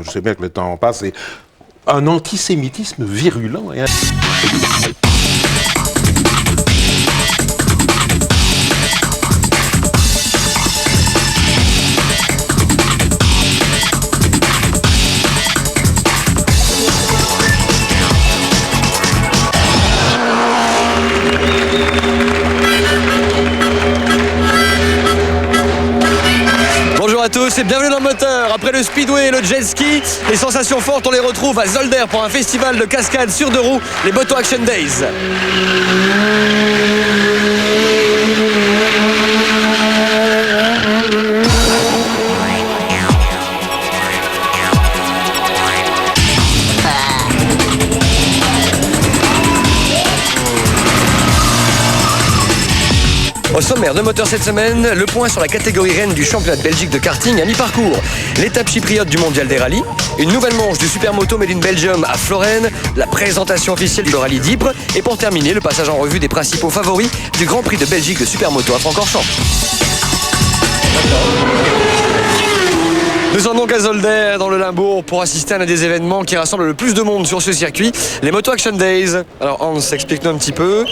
je sais bien que le temps en passe, et un antisémitisme virulent. Bonjour à tous et bienvenue dans le moteur. Après le speedway et le jet ski, les sensations fortes on les retrouve à Zolder pour un festival de cascade sur 2 roues, les Moto Action Days. Au sommaire de moteur cette semaine, le point sur la catégorie reine du championnat de Belgique de karting à mi-parcours, l'étape chypriote du mondial des rallyes, une nouvelle manche du Supermoto Made in Belgium à Floren, la présentation officielle du rallye d'Ypres et pour terminer, le passage en revue des principaux favoris du Grand Prix de Belgique de Supermoto à Francorchamps. Nous sommes donc à Zolder, dans le Limbourg, pour assister à un des événements qui rassemble le plus de monde sur ce circuit, les Moto Action Days. Alors Hans, explique-nous un petit peu,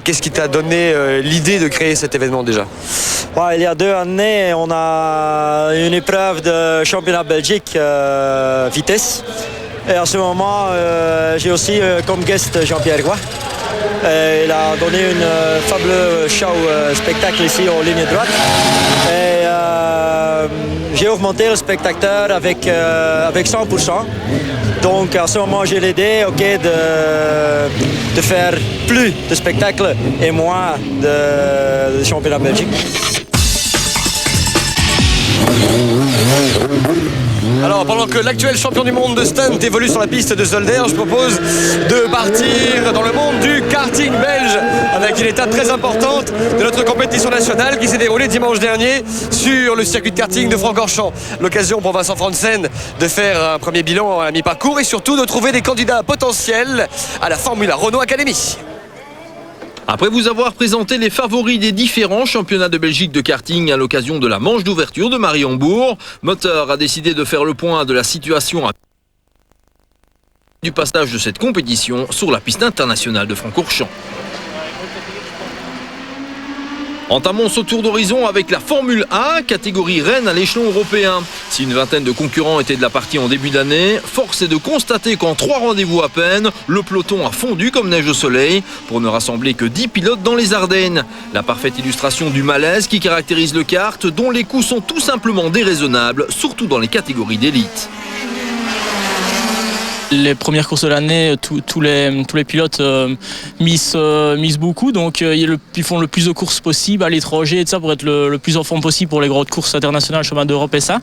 qu'est-ce qui t'a donné l'idée de créer cet événement déjà? Il y a 2 années, on a une épreuve de championnat Belgique vitesse. Et à ce moment, j'ai aussi comme guest Jean-Pierre Roy. Il a donné une fabuleux show spectacle ici aux lignes droites. Et j'ai augmenté le spectateur avec 100%. Donc à ce moment, j'ai l'idée de faire plus de spectacles et moins de championnat Belgique. Alors pendant que l'actuel champion du monde de stunt évolue sur la piste de Zolder, je propose de partir dans le monde du karting belge avec une étape très importante de notre compétition nationale qui s'est déroulée dimanche dernier sur le circuit de karting de Francorchamps. L'occasion pour Vincent Franssen de faire un premier bilan à mi-parcours et surtout de trouver des candidats potentiels à la Formula Renault Academy. Après vous avoir présenté les favoris des différents championnats de Belgique de karting à l'occasion de la manche d'ouverture de Mariembourg, Moteur a décidé de faire le point de la situation du passage de cette compétition sur la piste internationale de Francorchamps. Entamons ce tour d'horizon avec la Formule 1, catégorie reine à l'échelon européen. Si une vingtaine de concurrents étaient de la partie en début d'année, force est de constater qu'en 3 rendez-vous à peine, le peloton a fondu comme neige au soleil pour ne rassembler que 10 pilotes dans les Ardennes. La parfaite illustration du malaise qui caractérise le kart, dont les coûts sont tout simplement déraisonnables, surtout dans les catégories d'élite. Les premières courses de l'année, tous les pilotes misent beaucoup, donc ils font le plus de courses possible à l'étranger et tout ça pour être le plus en forme possible pour les grosses courses internationales, championnat d'Europe et ça.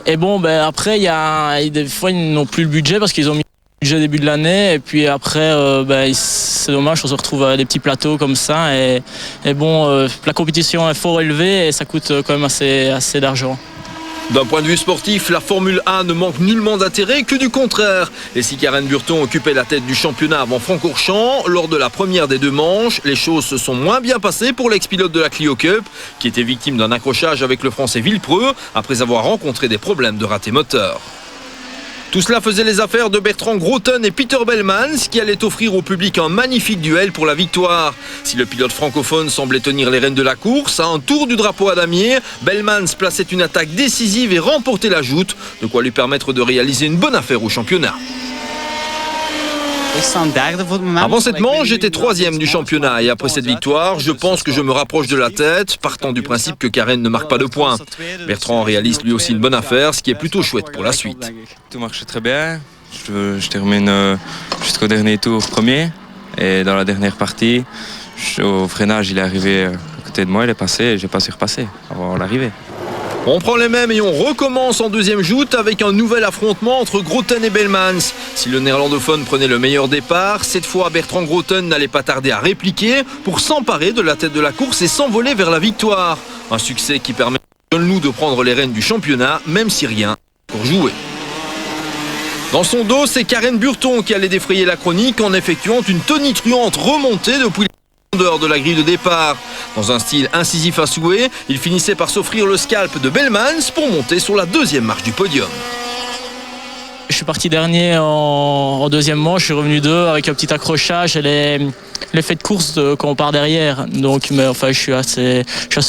Et bon, après, des fois ils n'ont plus le budget parce qu'ils ont mis le budget au début de l'année et puis après, c'est dommage, on se retrouve à des petits plateaux comme ça et bon, la compétition est fort élevée et ça coûte quand même assez d'argent. D'un point de vue sportif, la Formule 1 ne manque nullement d'intérêt que du contraire. Et si Karen Burton occupait la tête du championnat avant Francorchamps, lors de la première des 2 manches, les choses se sont moins bien passées pour l'ex-pilote de la Clio Cup, qui était victime d'un accrochage avec le Français Villepreux après avoir rencontré des problèmes de raté moteur. Tout cela faisait les affaires de Bertrand Groten et Peter Belmans qui allaient offrir au public un magnifique duel pour la victoire. Si le pilote francophone semblait tenir les rênes de la course, à un tour du drapeau à damier, Belmans plaçait une attaque décisive et remportait la joute, de quoi lui permettre de réaliser une bonne affaire au championnat. Avant cette manche, j'étais 3e du championnat et après cette victoire, je pense que je me rapproche de la tête, partant du principe que Karen ne marque pas de points. Bertrand réalise lui aussi une bonne affaire, ce qui est plutôt chouette pour la suite. Tout marchait très bien, je termine jusqu'au dernier tour premier et dans la dernière partie, au freinage il est arrivé à côté de moi, il est passé et j'ai pas su repasser avant l'arrivée. On prend les mêmes et on recommence en deuxième joute avec un nouvel affrontement entre Groten et Belmans. Si le néerlandophone prenait le meilleur départ, cette fois Bertrand Groten n'allait pas tarder à répliquer pour s'emparer de la tête de la course et s'envoler vers la victoire. Un succès qui permet à nous de prendre les rênes du championnat, même si rien pour jouer. Dans son dos, c'est Karen Burton qui allait défrayer la chronique en effectuant une tonitruante remontée depuis de la grille de départ. Dans un style incisif à souhait, il finissait par s'offrir le scalp de Belmans pour monter sur la 2e marche du podium. Je suis parti dernier en deuxième manche, je suis revenu 2 avec un petit accrochage et l'effet de course quand on part derrière. Donc, mais enfin, je suis assez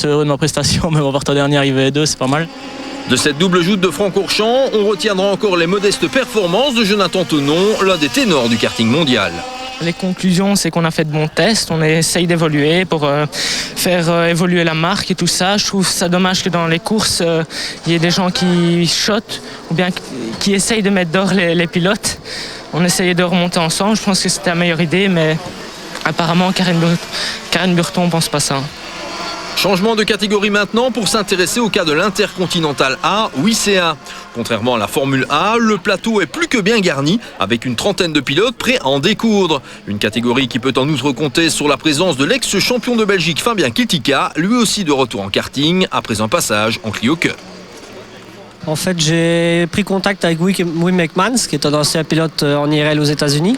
heureux de ma prestation, même en partant dernier, arriver 2, c'est pas mal. De cette double joute de Francorchamps, on retiendra encore les modestes performances de Jonathan Thonon, l'un des ténors du karting mondial. Les conclusions, c'est qu'on a fait de bons tests, on essaye d'évoluer pour faire évoluer la marque et tout ça. Je trouve ça dommage que dans les courses, il y ait des gens qui shotent ou bien qui essayent de mettre dehors les pilotes. On essayait de remonter ensemble, je pense que c'était la meilleure idée, mais apparemment Karen Burton ne pense pas ça. Changement de catégorie maintenant pour s'intéresser au cas de l'Intercontinental A ou ICA. Contrairement à la Formule A, le plateau est plus que bien garni avec une trentaine de pilotes prêts à en découdre. Une catégorie qui peut en outre compter sur la présence de l'ex-champion de Belgique Fabien Kiltika, lui aussi de retour en karting après un passage en Clio Cup. En fait, j'ai pris contact avec Wim McMahon, qui est un ancien pilote en IRL aux États-Unis,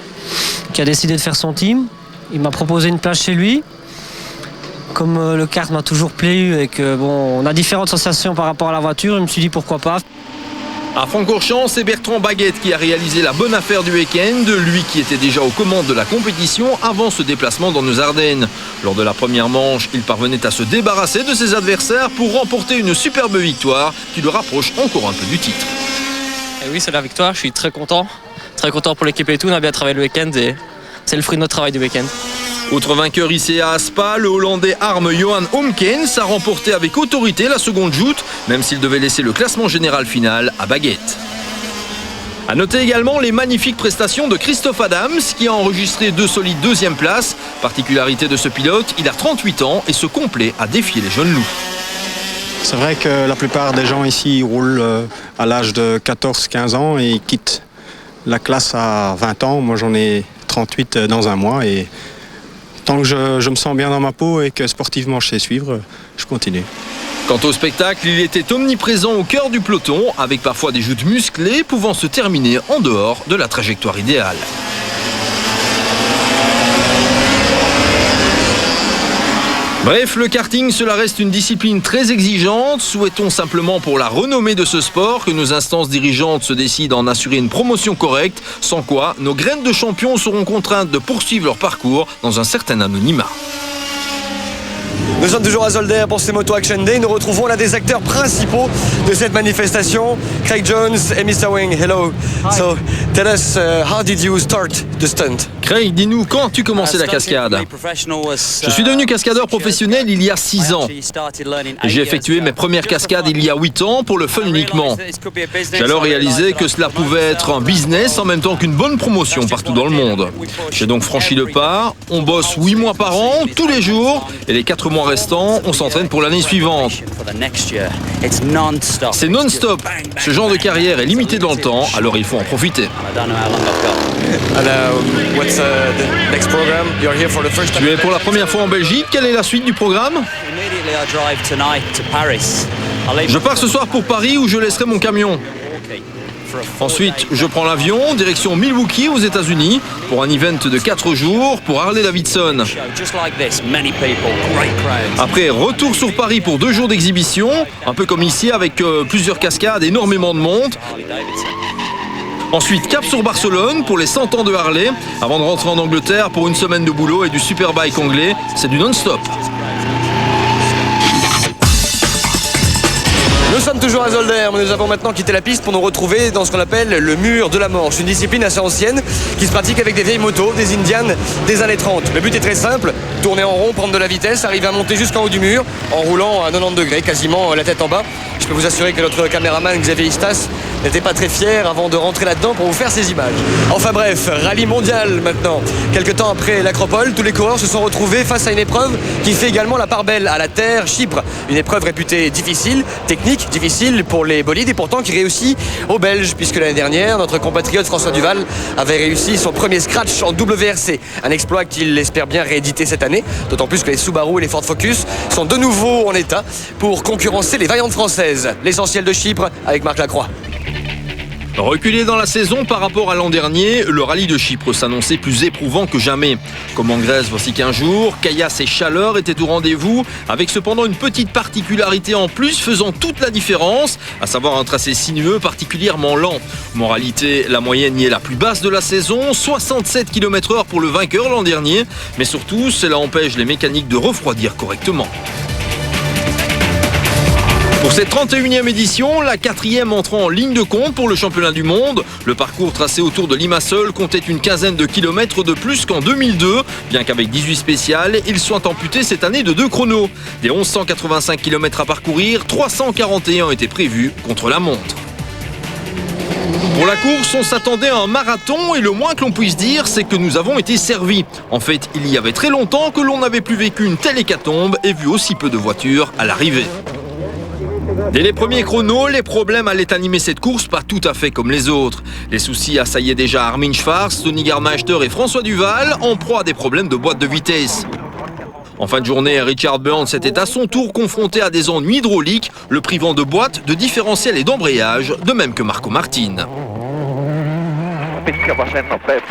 qui a décidé de faire son team. Il m'a proposé une place chez lui. Comme le kart m'a toujours plu et que on a différentes sensations par rapport à la voiture, je me suis dit pourquoi pas. À Francorchamps, c'est Bertrand Baguette qui a réalisé la bonne affaire du week-end, lui qui était déjà aux commandes de la compétition avant ce déplacement dans nos Ardennes. Lors de la première manche, il parvenait à se débarrasser de ses adversaires pour remporter une superbe victoire qui le rapproche encore un peu du titre. Et oui, c'est la victoire, je suis très content pour l'équipe et tout, on a bien travaillé le week-end et c'est le fruit de notre travail du week-end. Autre vainqueur ICA à Spa, le Hollandais Harm Johan Homkens a remporté avec autorité la seconde joute, même s'il devait laisser le classement général final à Baguette. A noter également les magnifiques prestations de Christophe Adams qui a enregistré 2 solides deuxième places. Particularité de ce pilote, il a 38 ans et se complaît à défier les jeunes loups. C'est vrai que la plupart des gens ici roulent à l'âge de 14-15 ans et ils quittent la classe à 20 ans. Moi j'en ai 38 dans un mois et tant que je me sens bien dans ma peau et que sportivement je sais suivre, je continue. Quant au spectacle, il était omniprésent au cœur du peloton, avec parfois des joutes musclées pouvant se terminer en dehors de la trajectoire idéale. Bref, le karting, cela reste une discipline très exigeante. Souhaitons simplement pour la renommée de ce sport que nos instances dirigeantes se décident à en assurer une promotion correcte, sans quoi nos graines de champions seront contraintes de poursuivre leur parcours dans un certain anonymat. Nous sommes toujours à Zolder pour ces Moto Action Day. Nous retrouvons l'un des acteurs principaux de cette manifestation, Craig Jones et Mr. Wing. Hello. Hi. So, tell us, how did you start the stunt? Craig, dis-nous, quand as-tu commencé la cascade? Je suis devenu cascadeur professionnel il y a 6 ans. Et j'ai effectué mes premières cascades il y a 8 ans pour le fun uniquement. J'ai alors réalisé que cela pouvait être un business en même temps qu'une bonne promotion partout dans le monde. J'ai donc franchi le pas. On bosse 8 mois par an, tous les jours, et les 4 mois restants, on s'entraîne pour l'année suivante. C'est non-stop. Ce genre de carrière est limité dans le temps, alors il faut en profiter. Tu es pour la première fois en Belgique. Quelle est la suite du programme? Je pars ce soir pour Paris où je laisserai mon camion. Ensuite, je prends l'avion, direction Milwaukee aux États-Unis pour un event de 4 jours pour Harley-Davidson. Après, retour sur Paris pour 2 jours d'exhibition, un peu comme ici avec plusieurs cascades, énormément de monde. Ensuite, cap sur Barcelone pour les 100 ans de Harley, avant de rentrer en Angleterre pour une semaine de boulot et du superbike anglais. C'est du non-stop. Nous sommes toujours à Zolder, mais nous avons maintenant quitté la piste pour nous retrouver dans ce qu'on appelle le mur de la Manche, une discipline assez ancienne qui se pratique avec des vieilles motos, des Indian des années 30. Le but est très simple, tourner en rond, prendre de la vitesse, arriver à monter jusqu'en haut du mur en roulant à 90 degrés, quasiment la tête en bas. Je peux vous assurer que notre caméraman Xavier Istas n'était pas très fier avant de rentrer là-dedans pour vous faire ces images. Enfin bref, rallye mondial maintenant. Quelques temps après l'Acropole, tous les coureurs se sont retrouvés face à une épreuve qui fait également la part belle à la terre, Chypre. Une épreuve réputée difficile, technique, difficile pour les bolides et pourtant qui réussit aux Belges, puisque l'année dernière, notre compatriote François Duval avait réussi son premier scratch en WRC. Un exploit qu'il espère bien rééditer cette année, d'autant plus que les Subaru et les Ford Focus sont de nouveau en état pour concurrencer les variantes françaises. L'essentiel de Chypre avec Marc Lacroix. Reculé dans la saison par rapport à l'an dernier, le rallye de Chypre s'annonçait plus éprouvant que jamais. Comme en Grèce voici 15 jours, caillasse et chaleur étaient au rendez-vous, avec cependant une petite particularité en plus faisant toute la différence, à savoir un tracé sinueux particulièrement lent. Moralité, la moyenne y est la plus basse de la saison, 67 km/h pour le vainqueur l'an dernier, mais surtout cela empêche les mécaniques de refroidir correctement. Pour cette 31e édition, la 4e entrant en ligne de compte pour le championnat du monde. Le parcours tracé autour de Limassol comptait une quinzaine de kilomètres de plus qu'en 2002, bien qu'avec 18 spéciales, ils soient amputés cette année de 2 chronos. Des 1185 km à parcourir, 341 étaient prévus contre la montre. Pour la course, on s'attendait à un marathon et le moins que l'on puisse dire, c'est que nous avons été servis. En fait, il y avait très longtemps que l'on n'avait plus vécu une telle hécatombe et vu aussi peu de voitures à l'arrivée. Dès les premiers chronos, les problèmes allaient animer cette course pas tout à fait comme les autres. Les soucis assaillaient déjà Armin Schwarz, Tony Gardmeister et François Duval, en proie à des problèmes de boîte de vitesse. En fin de journée, Richard Burns était à son tour confronté à des ennuis hydrauliques, le privant de boîte, de différentiel et d'embrayage, de même que Marco Martin.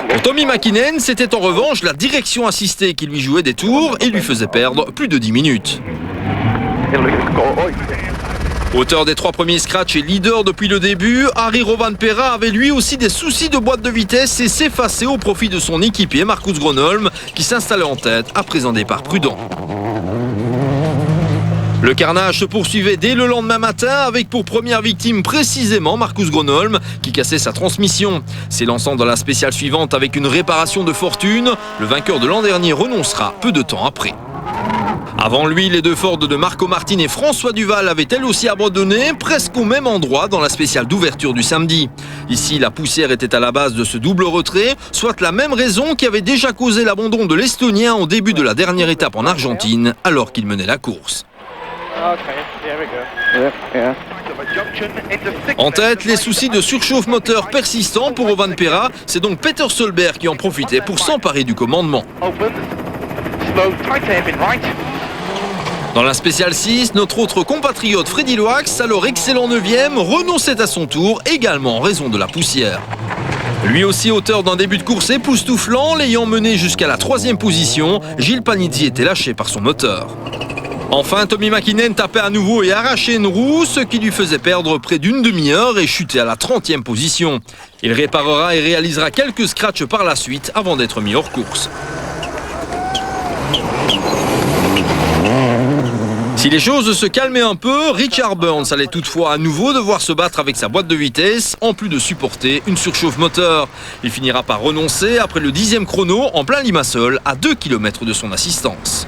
Pour Tommi Mäkinen, c'était en revanche la direction assistée qui lui jouait des tours et lui faisait perdre plus de 10 minutes. Auteur des 3 premiers scratchs et leader depuis le début, Harry Rovanperä avait lui aussi des soucis de boîte de vitesse et s'effaçait au profit de son équipier Marcus Gronholm qui s'installait en tête après un départ prudent. Le carnage se poursuivait dès le lendemain matin avec pour première victime précisément Marcus Gronholm qui cassait sa transmission. S'élançant dans la spéciale suivante avec une réparation de fortune, le vainqueur de l'an dernier renoncera peu de temps après. Avant lui, les 2 Ford de Marco Martin et François Duval avaient elles aussi abandonné, presque au même endroit dans la spéciale d'ouverture du samedi. Ici, la poussière était à la base de ce double retrait, soit la même raison qui avait déjà causé l'abandon de l'Estonien au début de la dernière étape en Argentine, alors qu'il menait la course. En tête, les soucis de surchauffe moteur persistants pour Rovanperä, c'est donc Peter Solberg qui en profitait pour s'emparer du commandement. Dans la spéciale 6, notre autre compatriote Freddy Loax, alors excellent 9e, renonçait à son tour, également en raison de la poussière. Lui aussi auteur d'un début de course époustouflant, l'ayant mené jusqu'à la 3e position, Gilles Panizzi était lâché par son moteur. Enfin, Tommi Mäkinen tapait à nouveau et arrachait une roue, ce qui lui faisait perdre près d'une demi-heure et chuter à la 30e position. Il réparera et réalisera quelques scratchs par la suite avant d'être mis hors course. Si les choses se calmaient un peu, Richard Burns allait toutefois à nouveau devoir se battre avec sa boîte de vitesse, en plus de supporter une surchauffe moteur. Il finira par renoncer après le 10e chrono en plein Limassol, à 2 km de son assistance.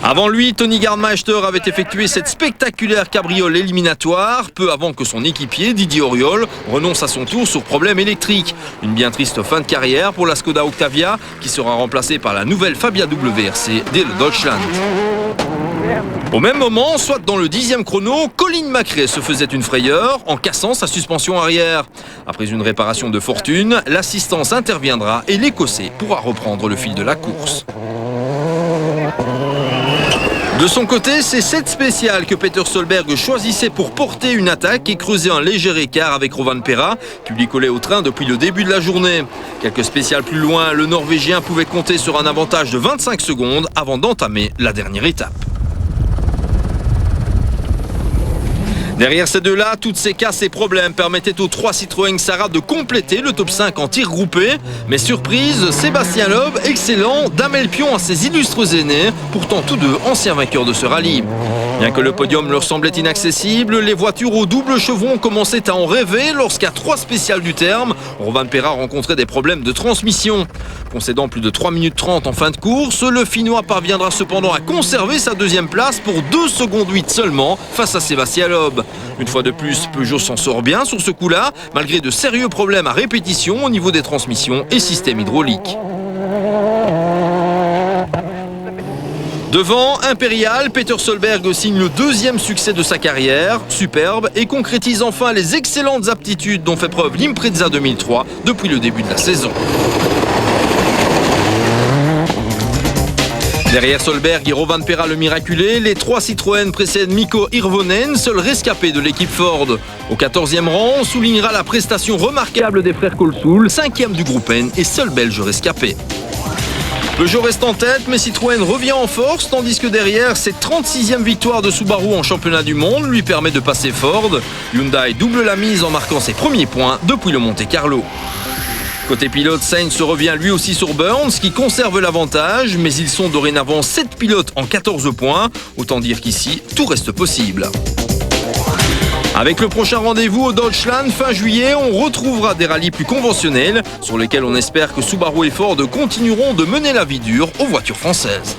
Avant lui, Tony Gardmeister avait effectué cette spectaculaire cabriole éliminatoire, peu avant que son équipier, Didier Auriol, renonce à son tour sur problème électrique. Une bien triste fin de carrière pour la Skoda Octavia, qui sera remplacée par la nouvelle Fabia WRC Dale Deutschland. Au même moment, soit dans le 10e chrono, Colin McRae se faisait une frayeur en cassant sa suspension arrière. Après une réparation de fortune, l'assistance interviendra et l'Écossais pourra reprendre le fil de la course. De son côté, c'est cette spéciale que Peter Solberg choisissait pour porter une attaque et creuser un léger écart avec Rovanperä, qui lui collait au train depuis le début de la journée. Quelques spéciales plus loin, le Norvégien pouvait compter sur un avantage de 25 secondes avant d'entamer la dernière étape. Derrière ces deux-là, toutes ces casses et problèmes permettaient aux 3 Citroën Xsara de compléter le top 5 en tir groupé. Mais surprise, Sébastien Loeb, excellent, Damel Pion à ses illustres aînés, pourtant tous deux anciens vainqueurs de ce rallye. Bien que le podium leur semblait inaccessible, les voitures au double chevron commençaient à en rêver lorsqu'à 3 spéciales du terme, Rovanperä rencontrait des problèmes de transmission. Concédant plus de 3 minutes 30 en fin de course, le Finnois parviendra cependant à conserver sa 2e place pour 2 secondes 8 seulement face à Sébastien Loeb. Une fois de plus, Peugeot s'en sort bien sur ce coup-là, malgré de sérieux problèmes à répétition au niveau des transmissions et systèmes hydrauliques. Devant, Impérial, Peter Solberg signe le 2e succès de sa carrière, superbe, et concrétise enfin les excellentes aptitudes dont fait preuve l'Impreza 2003 depuis le début de la saison. Derrière Solberg et Rovan Perra le miraculé, les 3 Citroën précèdent Mikko Hirvonen, seul rescapé de l'équipe Ford. Au 14e rang, on soulignera la prestation remarquable des frères Kohlsoul, 5e du groupe N et seul Belge rescapé. Peugeot reste en tête, mais Citroën revient en force, tandis que derrière, cette 36e victoire de Subaru en championnat du monde lui permet de passer Ford. Hyundai double la mise en marquant ses premiers points depuis le Monte-Carlo. Côté pilote, Sainz se revient lui aussi sur Burns, qui conserve l'avantage, mais ils sont dorénavant 7 pilotes en 14 points. Autant dire qu'ici, tout reste possible. Avec le prochain rendez-vous au Deutschland fin juillet, on retrouvera des rallyes plus conventionnels sur lesquels on espère que Subaru et Ford continueront de mener la vie dure aux voitures françaises.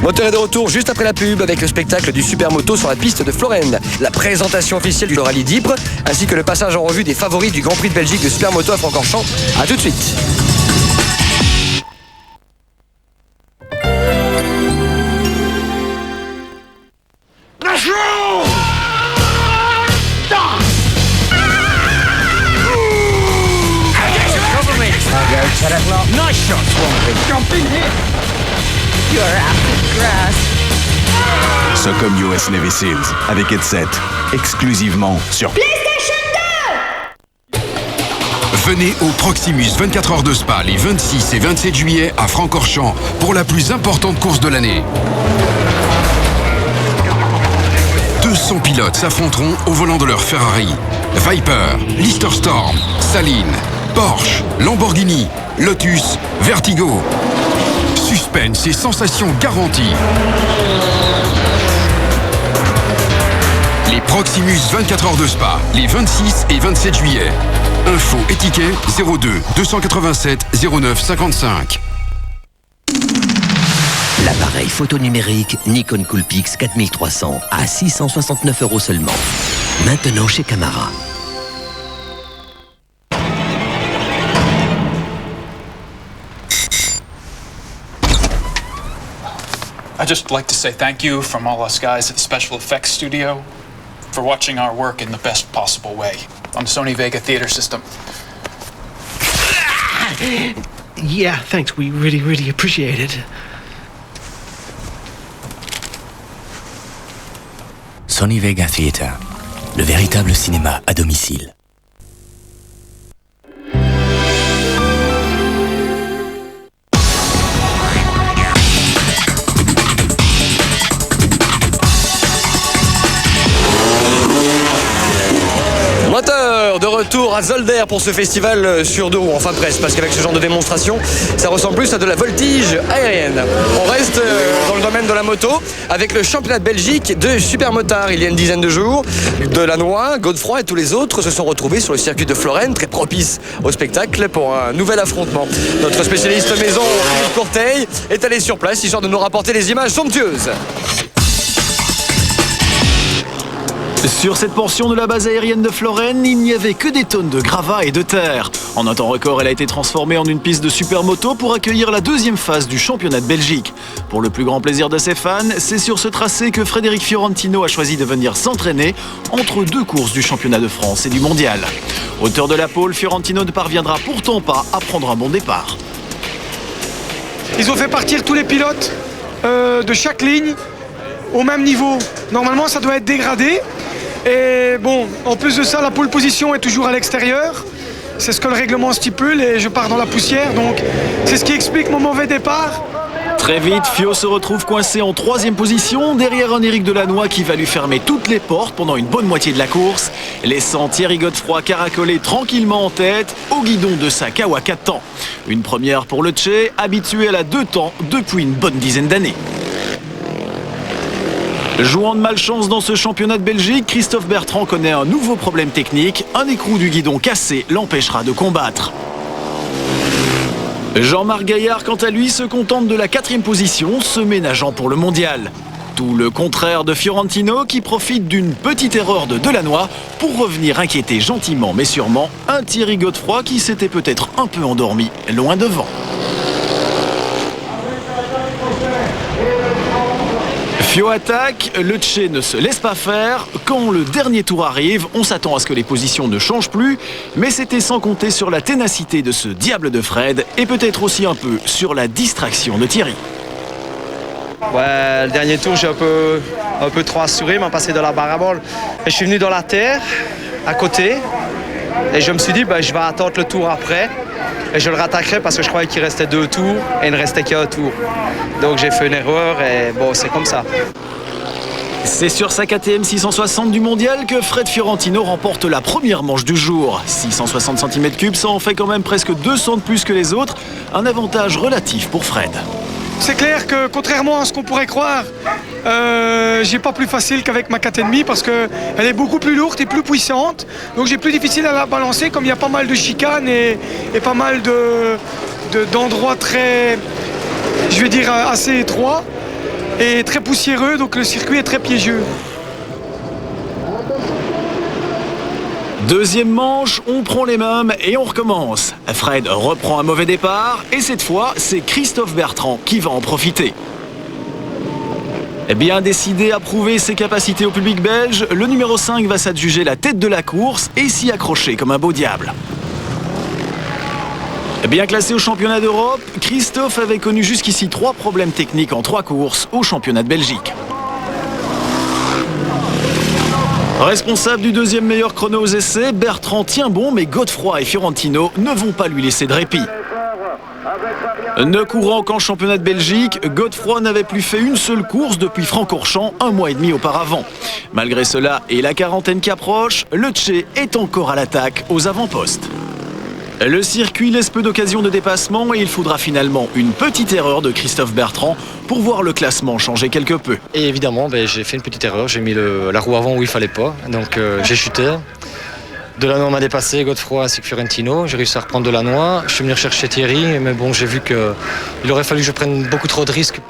Moteur est de retour juste après la pub avec le spectacle du Supermoto sur la piste de Florenne. La présentation officielle du rallye d'Ypres ainsi que le passage en revue des favoris du Grand Prix de Belgique de Supermoto à Francorchamps. A tout de suite. Nice shot, Swampy. Jump in here. You're after grass. Socom US Navy Seals avec headset, exclusivement sur PlayStation 2. Venez au Proximus 24 heures de Spa les 26 et 27 juillet à Francorchamps pour la plus importante course de l'année. 200 pilotes s'affronteront au volant de leur Ferrari, Viper, Lister Storm, Saline, Porsche, Lamborghini, Lotus, Vertigo. Suspense et sensations garanties. Les Proximus 24 heures de Spa, les 26 et 27 juillet. Info et ticket 02 287 09 55. L'appareil photo numérique Nikon Coolpix 4300 à 669 € seulement. Maintenant chez Camara. I'd just like to say thank you from all us guys at the Special Effects Studio for watching our work in the best possible way on Sony Vega Theater System. Yeah, thanks. We really appreciate it. Sony Vega Theater, le véritable cinéma à domicile. Moteur de retour à Zolder pour ce festival sur deux roues, enfin presque, parce qu'avec ce genre de démonstration, ça ressemble plus à de la voltige aérienne. On reste dans le domaine de la moto avec le championnat de Belgique de supermotard. Il y a une dizaine de jours, Delannoy, Godefroy et tous les autres se sont retrouvés sur le circuit de Florenne, très propice au spectacle pour un nouvel affrontement. Notre spécialiste maison, Philippe Courteil, est allé sur place histoire de nous rapporter les images somptueuses. Sur cette portion de la base aérienne de Florenne, il n'y avait que des tonnes de gravats et de terre. En un temps record, elle a été transformée en une piste de supermoto pour accueillir la deuxième phase du championnat de Belgique. Pour le plus grand plaisir de ses fans, c'est sur ce tracé que Frédéric Fiorentino a choisi de venir s'entraîner entre deux courses du championnat de France et du mondial. Auteur de la pole, Fiorentino ne parviendra pourtant pas à prendre un bon départ. Ils ont fait partir tous les pilotes de chaque ligne au même niveau. Normalement, ça doit être dégradé. Et bon, en plus de ça, la pole position est toujours à l'extérieur. C'est ce que le règlement stipule et je pars dans la poussière. Donc, c'est ce qui explique mon mauvais départ. Très vite, Fio se retrouve coincé en troisième position, derrière un Éric Delannoy qui va lui fermer toutes les portes pendant une bonne moitié de la course, laissant Thierry Godefroy caracoler tranquillement en tête au guidon de sa Kawasaki. Une première pour le Tché, habitué à la deux temps depuis une bonne dizaine d'années. Jouant de malchance dans ce championnat de Belgique, Christophe Bertrand connaît un nouveau problème technique. Un écrou du guidon cassé l'empêchera de combattre. Jean-Marc Gaillard, quant à lui, se contente de la 4e position, se ménageant pour le mondial. Tout le contraire de Fiorentino qui profite d'une petite erreur de Delannoy pour revenir inquiéter gentiment mais sûrement un Thierry Godefroy qui s'était peut-être un peu endormi loin devant. Fio attaque, le Tché ne se laisse pas faire. Quand le dernier tour arrive, on s'attend à ce que les positions ne changent plus, mais c'était sans compter sur la ténacité de ce diable de Fred et peut-être aussi un peu sur la distraction de Thierry. Ouais, le dernier tour, j'ai un peu trop assuré, m'a passé de la barre à balle. Et je suis venu dans la terre, à côté, et je me suis dit, je vais attendre le tour après. Et je le rattaquerai parce que je croyais qu'il restait 2 tours et il ne restait qu'un tour. Donc j'ai fait une erreur et bon, c'est comme ça. C'est sur sa KTM 660 du mondial que Fred Fiorentino remporte la première manche du jour. 660 cm3, ça en fait quand même presque 200 de plus que les autres. Un avantage relatif pour Fred. C'est clair que contrairement à ce qu'on pourrait croire, j'ai pas plus facile qu'avec ma 4,5 parce qu'elle est beaucoup plus lourde et plus puissante. Donc j'ai plus difficile à la balancer comme il y a pas mal de chicanes et pas mal d'endroits très, je vais dire, assez étroits et très poussiéreux. Donc le circuit est très piégeux. Deuxième manche, on prend les mêmes et on recommence. Fred reprend un mauvais départ et cette fois, c'est Christophe Bertrand qui va en profiter. Bien décidé à prouver ses capacités au public belge, le numéro 5 va s'adjuger la tête de la course et s'y accrocher comme un beau diable. Bien classé au championnat d'Europe, Christophe avait connu jusqu'ici 3 problèmes techniques en 3 courses au championnat de Belgique. Responsable du deuxième meilleur chrono aux essais, Bertrand tient bon, mais Godefroy et Fiorentino ne vont pas lui laisser de répit. Ne courant qu'en championnat de Belgique, Godefroy n'avait plus fait une seule course depuis Francorchamps 1 mois et demi auparavant. Malgré cela et la quarantaine qui approche, le Tché est encore à l'attaque aux avant-postes. Le circuit laisse peu d'occasions de dépassement et il faudra finalement une petite erreur de Christophe Bertrand pour voir le classement changer quelque peu. Et évidemment, j'ai fait une petite erreur, j'ai mis la roue avant où il fallait pas, donc j'ai chuté. Delanoë m'a dépassé, Godefroy ainsi que Fiorentino, j'ai réussi à reprendre Delanoë, je suis venu rechercher Thierry, mais bon, j'ai vu qu'il aurait fallu que je prenne beaucoup trop de risques.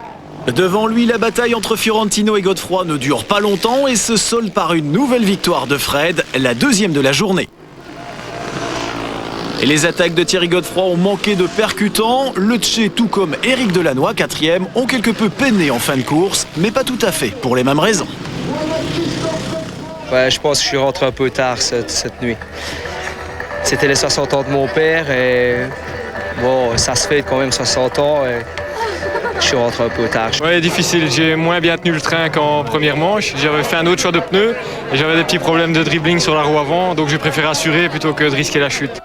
Devant lui, la bataille entre Fiorentino et Godefroy ne dure pas longtemps et se solde par une nouvelle victoire de Fred, la deuxième de la journée. Et les attaques de Thierry Godefroy ont manqué de percutants. Le Tché, tout comme Éric Delanoë, 4e, ont quelque peu peiné en fin de course, mais pas tout à fait pour les mêmes raisons. Ouais, je pense que je suis rentré un peu tard cette nuit. C'était les 60 ans de mon père et bon, ça se fait quand même 60 ans et je suis rentré un peu tard. Ouais, difficile. J'ai moins bien tenu le train qu'en première manche. J'avais fait un autre choix de pneus et j'avais des petits problèmes de dribbling sur la roue avant, donc j'ai préféré assurer plutôt que de risquer la chute.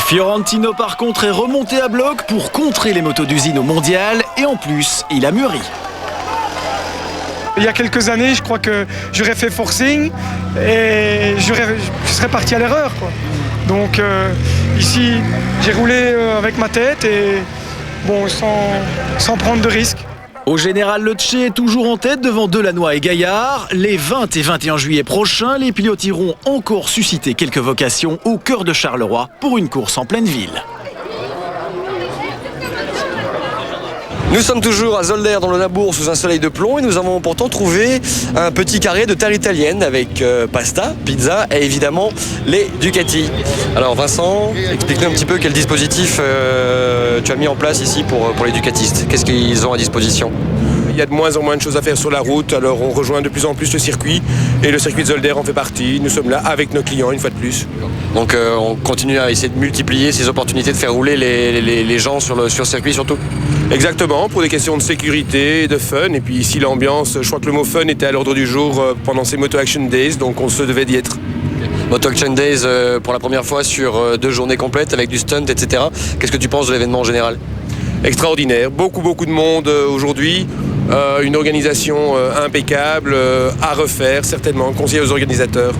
Fiorentino par contre est remonté à bloc pour contrer les motos d'usine au mondial et en plus il a mûri. Il y a quelques années, je crois que j'aurais fait forcing et je serais parti à l'erreur, quoi. Donc ici j'ai roulé avec ma tête et bon, sans prendre de risques. Au général, le Tché est toujours en tête devant Delanoë et Gaillard. Les 20 et 21 juillet prochains, les pilotes iront encore susciter quelques vocations au cœur de Charleroi pour une course en pleine ville. Nous sommes toujours à Zolder dans le Nabourg sous un soleil de plomb et nous avons pourtant trouvé un petit carré de terre italienne avec pasta, pizza et évidemment les Ducati. Alors Vincent, explique-nous un petit peu quel dispositif tu as mis en place ici pour les Ducatistes. Qu'est-ce qu'ils ont à disposition ? Il y a de moins en moins de choses à faire sur la route, alors on rejoint de plus en plus le circuit et le circuit de Zolder en fait partie. Nous sommes là avec nos clients une fois de plus. Donc on continue à essayer de multiplier ces opportunités de faire rouler les gens sur le circuit surtout. Exactement, pour des questions de sécurité et de fun. Et puis ici l'ambiance, je crois que le mot fun était à l'ordre du jour pendant ces Moto Action Days, donc on se devait d'y être. Moto Action Days pour la première fois sur 2 journées complètes avec du stunt, etc. Qu'est-ce que tu penses de l'événement en général ? Extraordinaire, beaucoup de monde aujourd'hui. Une organisation impeccable, à refaire certainement, conseil aux organisateurs.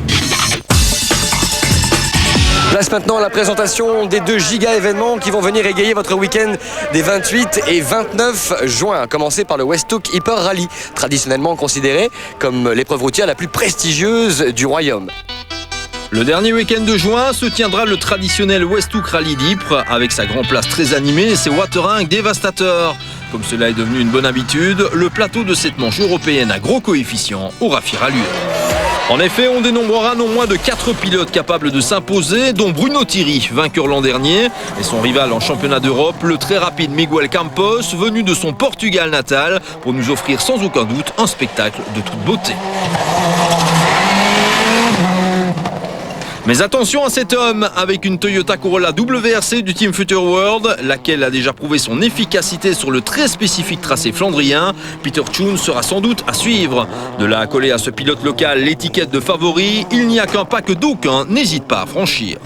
Place maintenant à la présentation des 2 giga événements qui vont venir égayer votre week-end des 28 et 29 juin. À commencer par le Westhoek Hyper Rally, traditionnellement considéré comme l'épreuve routière la plus prestigieuse du royaume. Le dernier week-end de juin se tiendra le traditionnel Westhoek Rally d'Ypres avec sa grande place très animée et ses waterings dévastateurs. Comme cela est devenu une bonne habitude, le plateau de cette manche européenne à gros coefficient aura fière allure. En effet, on dénombrera non moins de 4 pilotes capables de s'imposer, dont Bruno Thierry, vainqueur l'an dernier, et son rival en championnat d'Europe, le très rapide Miguel Campos, venu de son Portugal natal, pour nous offrir sans aucun doute un spectacle de toute beauté. Mais attention à cet homme, avec une Toyota Corolla WRC du Team Future World, laquelle a déjà prouvé son efficacité sur le très spécifique tracé flandrien. Peter Tschun sera sans doute à suivre. De là à coller à ce pilote local l'étiquette de favori, il n'y a qu'un pas que d'aucuns n'hésitent pas à franchir.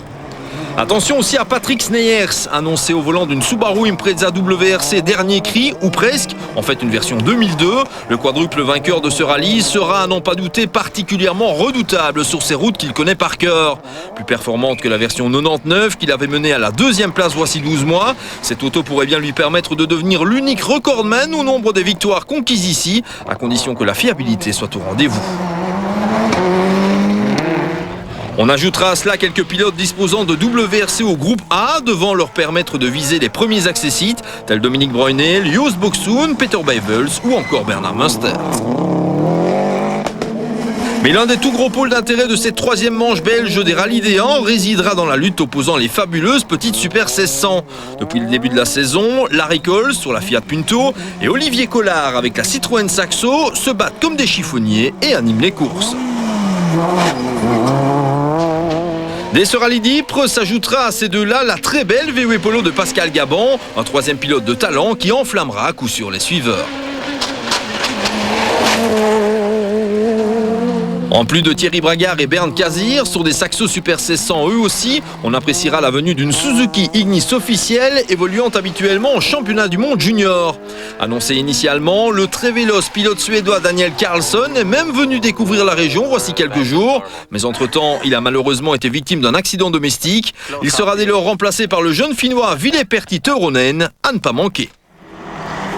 Attention aussi à Patrick Sneyers, annoncé au volant d'une Subaru Impreza WRC dernier cri, ou presque, en fait une version 2002. Le quadruple vainqueur de ce rallye sera à n'en pas douter particulièrement redoutable sur ces routes qu'il connaît par cœur. Plus performante que la version 99 qu'il avait menée à la 2e place voici 12 mois, cette auto pourrait bien lui permettre de devenir l'unique recordman au nombre des victoires conquises ici, à condition que la fiabilité soit au rendez-vous. On ajoutera à cela quelques pilotes disposant de WRC au groupe A, devant leur permettre de viser les premiers accessites, tels Dominique Breunel, Joost Boxoen, Peter Bevels ou encore Bernard Munster. Mais l'un des tout gros pôles d'intérêt de cette 3e manche belge des rallyes D1 résidera dans la lutte opposant les fabuleuses petites Super 1600. Depuis le début de la saison, Larry Cole sur la Fiat Punto et Olivier Collard avec la Citroën Saxo se battent comme des chiffonniers et animent les courses. Dès ce rallye d'Ypres s'ajoutera à ces deux-là la très belle VW Polo de Pascal Gabon, un 3e pilote de talent qui enflammera à coup sûr les suiveurs. En plus de Thierry Bragard et Bernd Kazir, sur des Saxo Super 1600 eux aussi, on appréciera la venue d'une Suzuki Ignis officielle évoluant habituellement en championnat du monde junior. Annoncé initialement, le très véloce pilote suédois Daniel Carlsson est même venu découvrir la région voici quelques jours. Mais entre-temps, il a malheureusement été victime d'un accident domestique. Il sera dès lors remplacé par le jeune Finnois Ville Pertti Teuronen, à ne pas manquer.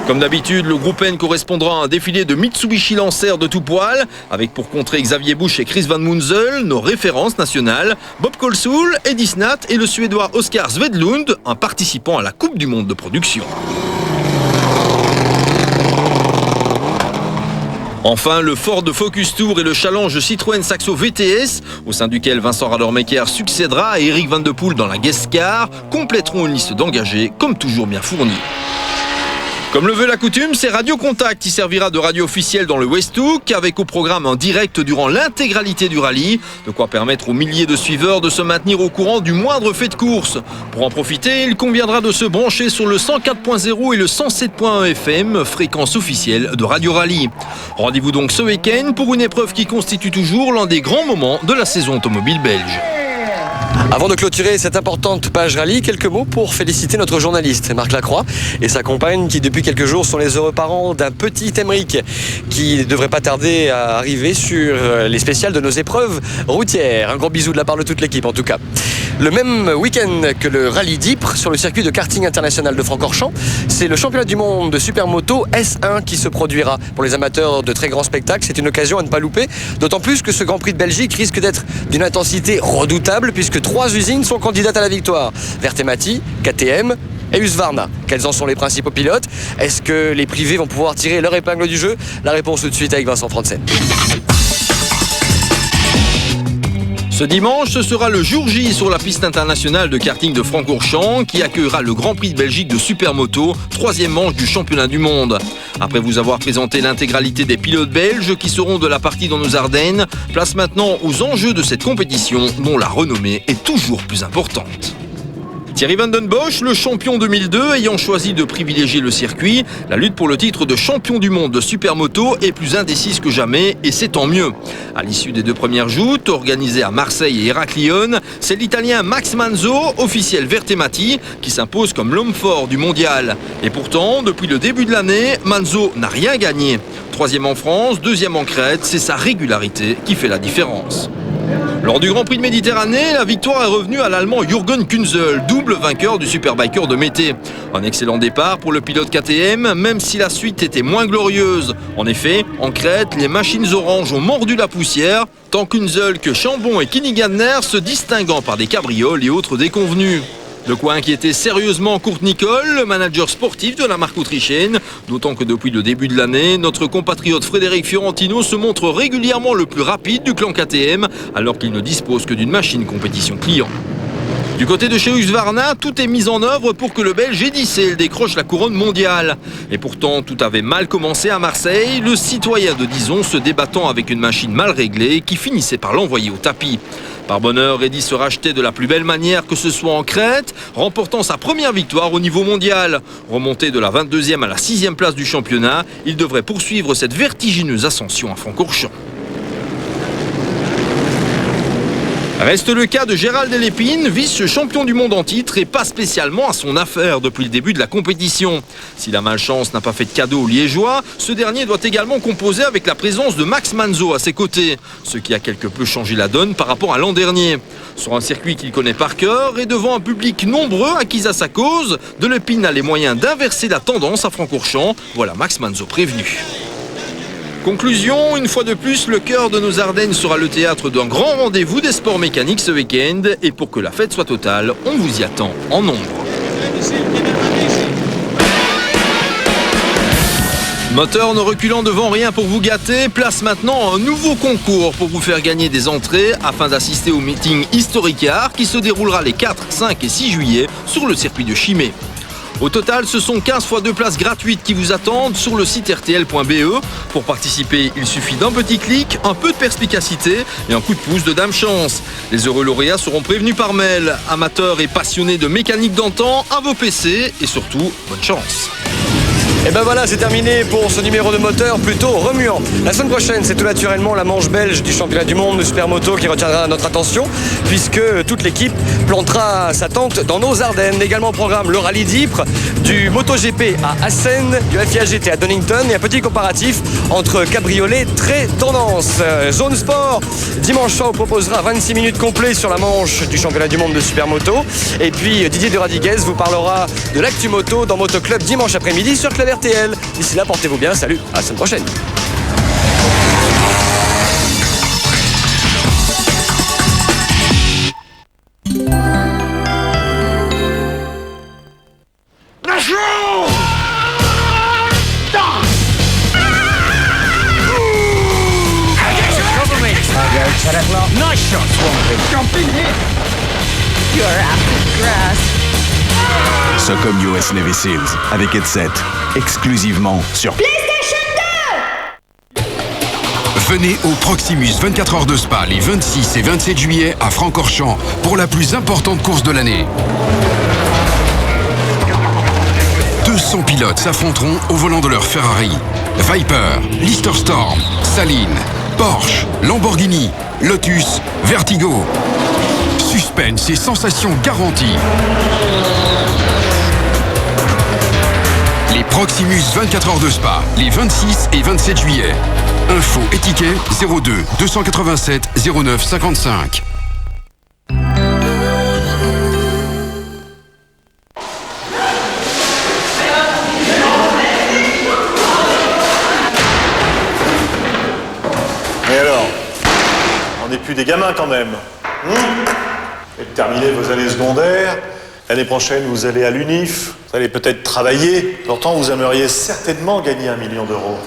Comme d'habitude, le groupe N correspondra à un défilé de Mitsubishi Lancer de tout poil, avec pour contrer Xavier Busch et Chris Van Munzel, nos références nationales, Bob Kolsul, Eddie Snat et le Suédois Oskar Svedlund, un participant à la Coupe du Monde de production. Enfin, le Ford Focus Tour et le Challenge Citroën Saxo VTS, au sein duquel Vincent Radormaker succédera à Eric Van de Poel dans la Guest Car, compléteront une liste d'engagés comme toujours bien fournie. Comme le veut la coutume, c'est Radio Contact qui servira de radio officielle dans le Westhoek, avec au programme un direct durant l'intégralité du rallye, de quoi permettre aux milliers de suiveurs de se maintenir au courant du moindre fait de course. Pour en profiter, il conviendra de se brancher sur le 104.0 et le 107.1 FM, fréquence officielle de Radio Rallye. Rendez-vous donc ce week-end pour une épreuve qui constitue toujours l'un des grands moments de la saison automobile belge. Avant de clôturer cette importante page rallye, quelques mots pour féliciter notre journaliste Marc Lacroix et sa compagne qui depuis quelques jours sont les heureux parents d'un petit Emmerich qui ne devrait pas tarder à arriver sur les spéciales de nos épreuves routières. Un gros bisou de la part de toute l'équipe en tout cas. Le même week-end que le rallye d'Ypres sur le circuit de karting international de Francorchamps, c'est le championnat du monde de supermoto S1 qui se produira pour les amateurs de très grands spectacles. C'est une occasion à ne pas louper, d'autant plus que ce Grand Prix de Belgique risque d'être d'une intensité redoutable puisque 3 usines sont candidates à la victoire. Vertemati, KTM et Husqvarna. Quels en sont les principaux pilotes? Est-ce que les privés vont pouvoir tirer leur épingle du jeu? La réponse tout de suite avec Vincent Frantzen. Ce dimanche, ce sera le jour J sur la piste internationale de karting de Francorchamps qui accueillera le Grand Prix de Belgique de Supermoto, 3e manche du championnat du monde. Après vous avoir présenté l'intégralité des pilotes belges qui seront de la partie dans nos Ardennes, place maintenant aux enjeux de cette compétition dont la renommée est toujours plus importante. Thierry Van den Bosch, le champion 2002, ayant choisi de privilégier le circuit, la lutte pour le titre de champion du monde de supermoto est plus indécise que jamais et c'est tant mieux. À l'issue des 2 premières joutes, organisées à Marseille et Héraclion, c'est l'Italien Max Manzo, officiel Vertemati, qui s'impose comme l'homme fort du mondial. Et pourtant, depuis le début de l'année, Manzo n'a rien gagné. 3e en France, 2e en Crète, c'est sa régularité qui fait la différence. Lors du Grand Prix de Méditerranée, la victoire est revenue à l'Allemand Jürgen Kunzel, double vainqueur du Superbiker de Mété. Un excellent départ pour le pilote KTM, même si la suite était moins glorieuse. En effet, en Crète, les machines oranges ont mordu la poussière, tant Kunzel que Chambon et Kinny Gardner se distinguant par des cabrioles et autres déconvenues. De quoi inquiéter sérieusement Kurt Nicol, le manager sportif de la marque autrichienne. D'autant que depuis le début de l'année, notre compatriote Frédéric Fiorentino se montre régulièrement le plus rapide du clan KTM, alors qu'il ne dispose que d'une machine compétition client. Du côté de chez Husqvarna, tout est mis en œuvre pour que le Belge Eddie décroche la couronne mondiale. Et pourtant, tout avait mal commencé à Marseille, le citoyen de Dizon se débattant avec une machine mal réglée qui finissait par l'envoyer au tapis. Par bonheur, Eddie se rachetait de la plus belle manière, que ce soit en Crète, remportant sa première victoire au niveau mondial. Remonté de la 22e à la 6e place du championnat, il devrait poursuivre cette vertigineuse ascension à Francorchamps. Reste le cas de Gérald Delépine, vice-champion du monde en titre et pas spécialement à son affaire depuis le début de la compétition. Si la malchance n'a pas fait de cadeau aux Liégeois, ce dernier doit également composer avec la présence de Max Manzo à ses côtés, ce qui a quelque peu changé la donne par rapport à l'an dernier. Sur un circuit qu'il connaît par cœur et devant un public nombreux acquis à sa cause, Delépine a les moyens d'inverser la tendance à Francorchamps. Voilà Max Manzo prévenu. Conclusion, une fois de plus, le cœur de nos Ardennes sera le théâtre d'un grand rendez-vous des sports mécaniques ce week-end. Et pour que la fête soit totale, on vous y attend en nombre. Moteur ne reculant devant rien pour vous gâter, place maintenant un nouveau concours pour vous faire gagner des entrées afin d'assister au meeting Historicar qui se déroulera les 4, 5 et 6 juillet sur le circuit de Chimay. Au total, ce sont 15 fois 2 places gratuites qui vous attendent sur le site rtl.be. Pour participer, il suffit d'un petit clic, un peu de perspicacité et un coup de pouce de Dame Chance. Les heureux lauréats seront prévenus par mail. Amateurs et passionnés de mécanique d'antan, à vos PC et surtout, bonne chance. Et ben voilà, c'est terminé pour ce numéro de moteur plutôt remuant. La semaine prochaine, c'est tout naturellement la manche belge du championnat du monde de supermoto qui retiendra notre attention, puisque toute l'équipe plantera sa tente dans nos Ardennes. Également au programme le rallye d'Ypres, du MotoGP à Assen, du FIA GT à Donington et un petit comparatif entre cabriolet très tendance. Zone Sport, dimanche soir, on proposera 26 minutes complets sur la manche du championnat du monde de supermoto. Et puis Didier de Radiguez vous parlera de l'actu moto dans Moto Club dimanche après-midi sur Club RTL. D'ici là, portez-vous bien, salut, à la semaine prochaine. Nice shot, Swampy. Jump in here. You're after grass. Socom US Navy Seals avec headset, exclusivement sur PlayStation 2. Venez au Proximus 24 heures de Spa les 26 et 27 juillet à Francorchamps pour la plus importante course de l'année. 200 pilotes s'affronteront au volant de leur Ferrari, Viper, Lister Storm, Saline, Porsche, Lamborghini, Lotus, Vertigo. Suspense et sensations garanties. Les Proximus 24 heures de Spa, les 26 et 27 juillet. Info et ticket 02 287 09 55. Mais alors, on n'est plus des gamins quand même. Vous avez terminé vos années secondaires. L'année prochaine, vous allez à l'UNIF. Vous allez peut-être travailler. Pourtant, vous aimeriez certainement gagner 1 million d'euros.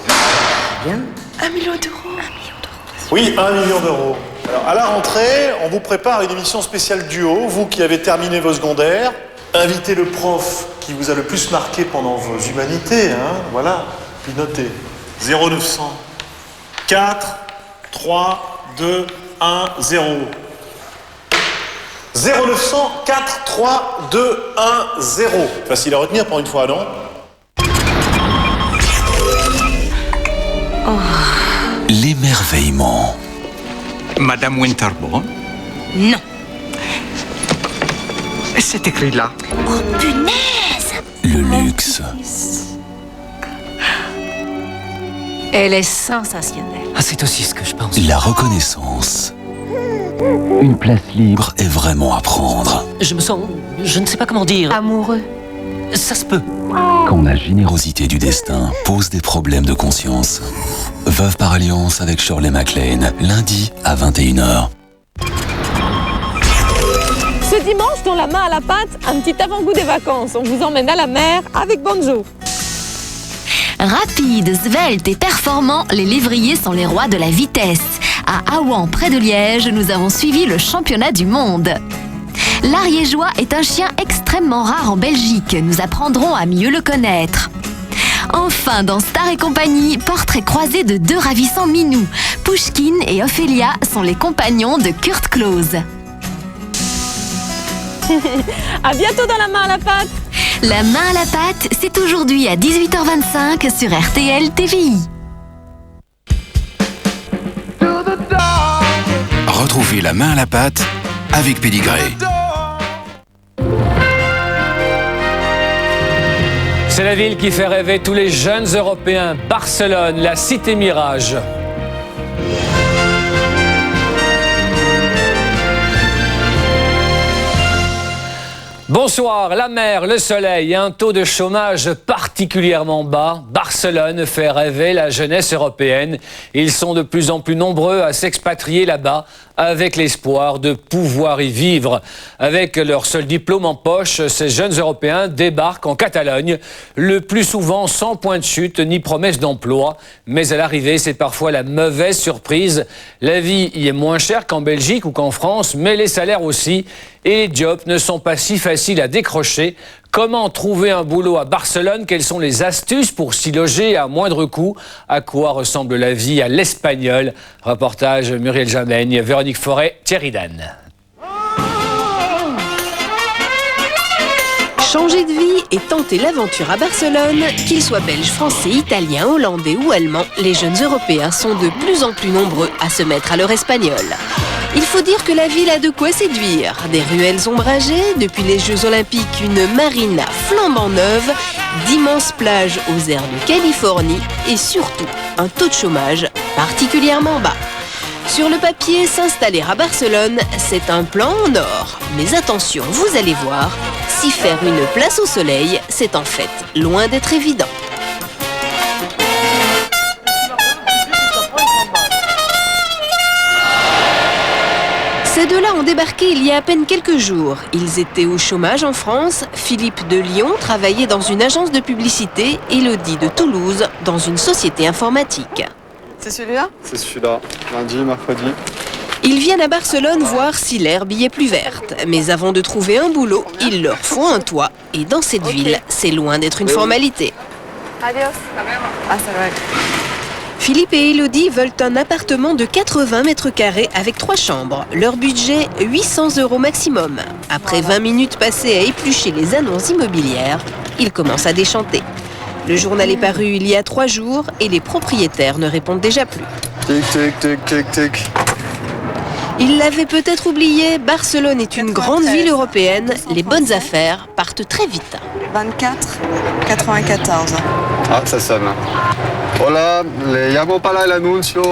Bien. 1 million d'euros. 1 million d'euros. Oui, 1 million d'euros. Alors, à la rentrée, on vous prépare une émission spéciale duo. Vous qui avez terminé vos secondaires, invitez le prof qui vous a le plus marqué pendant vos humanités. Voilà. Puis notez. 0900 4 3 2 1 0. 0900 4 3 2 1 0. Facile à retenir pour une fois, non? l'émerveillement. Madame Winterborn? Non. C'est écrit là. Oh punaise! Le luxe. Elle est sensationnelle. Ah, c'est aussi ce que je pense. La reconnaissance. Une place libre est vraiment à prendre. Je me sens... je ne sais pas comment dire. Amoureux. Ça se peut. Quand la générosité du destin pose des problèmes de conscience. Veuve par alliance avec Shirley MacLaine, lundi à 21h. Ce dimanche, dans Faisons la main à la pâte, un petit avant-goût des vacances. On vous emmène à la mer avec Bonjour. Rapides, sveltes et performants, les lévriers sont les rois de la vitesse. À Aouan, près de Liège, nous avons suivi le championnat du monde. L'Ariégeois est un chien extrêmement rare en Belgique. Nous apprendrons à mieux le connaître. Enfin, dans Star et compagnie, portrait croisé de deux ravissants minous. Pushkin et Ophélia sont les compagnons de Kurt Klose. À bientôt dans la main à la pâte. La main à la pâte, c'est aujourd'hui à 18h25 sur RTL TVI. Retrouvez la main à la pâte avec Pédigré. C'est la ville qui fait rêver tous les jeunes Européens. Barcelone, la cité mirage. Bonsoir, la mer, le soleil et un taux de chômage particulièrement bas. Barcelone fait rêver la jeunesse européenne. Ils sont de plus en plus nombreux à s'expatrier là-bas avec l'espoir de pouvoir y vivre. Avec leur seul diplôme en poche, ces jeunes Européens débarquent en Catalogne, le plus souvent sans point de chute ni promesse d'emploi. Mais à l'arrivée, c'est parfois la mauvaise surprise. La vie y est moins chère qu'en Belgique ou qu'en France, mais les salaires aussi. Et les jobs ne sont pas si faciles à décrocher. Comment trouver un boulot à Barcelone? Quelles sont les astuces pour s'y loger à moindre coût? À quoi ressemble la vie à l'espagnol? Reportage Muriel Jamaigne, Véronique Forêt, Thierry Dan. Changer de vie et tenter l'aventure à Barcelone, qu'ils soient belges, français, italiens, hollandais ou allemands, les jeunes Européens sont de plus en plus nombreux à se mettre à leur espagnol. Il faut dire que la ville a de quoi séduire. Des ruelles ombragées, depuis les Jeux Olympiques, une marina flambant neuve, d'immenses plages aux airs de Californie et surtout un taux de chômage particulièrement bas. Sur le papier, s'installer à Barcelone, c'est un plan en or. Mais attention, vous allez voir, s'y faire une place au soleil, c'est en fait loin d'être évident. Ces deux-là ont débarqué il y a à peine quelques jours. Ils étaient au chômage en France. Philippe de Lyon travaillait dans une agence de publicité, Elodie de Toulouse dans une société informatique. C'est celui-là? C'est celui-là, lundi, mercredi. Ils viennent à Barcelone voir si l'herbe y est plus verte. Mais avant de trouver un boulot, il leur faut un toit. Et dans cette ville, c'est loin d'être une formalité. Adios. Ah, ça va. Philippe et Elodie veulent un appartement de 80 mètres carrés avec 3 chambres. Leur budget, 800 € maximum. Après 20 minutes passées à éplucher les annonces immobilières, ils commencent à déchanter. Le journal est paru il y a 3 jours et les propriétaires ne répondent déjà plus. Tic, tic, tic, tic, tic. Ils l'avaient peut-être oublié, Barcelone est une grande ville européenne. Les bonnes affaires partent très vite. 24, 94. Ah, ça sonne. Hola, le llamo para el anuncio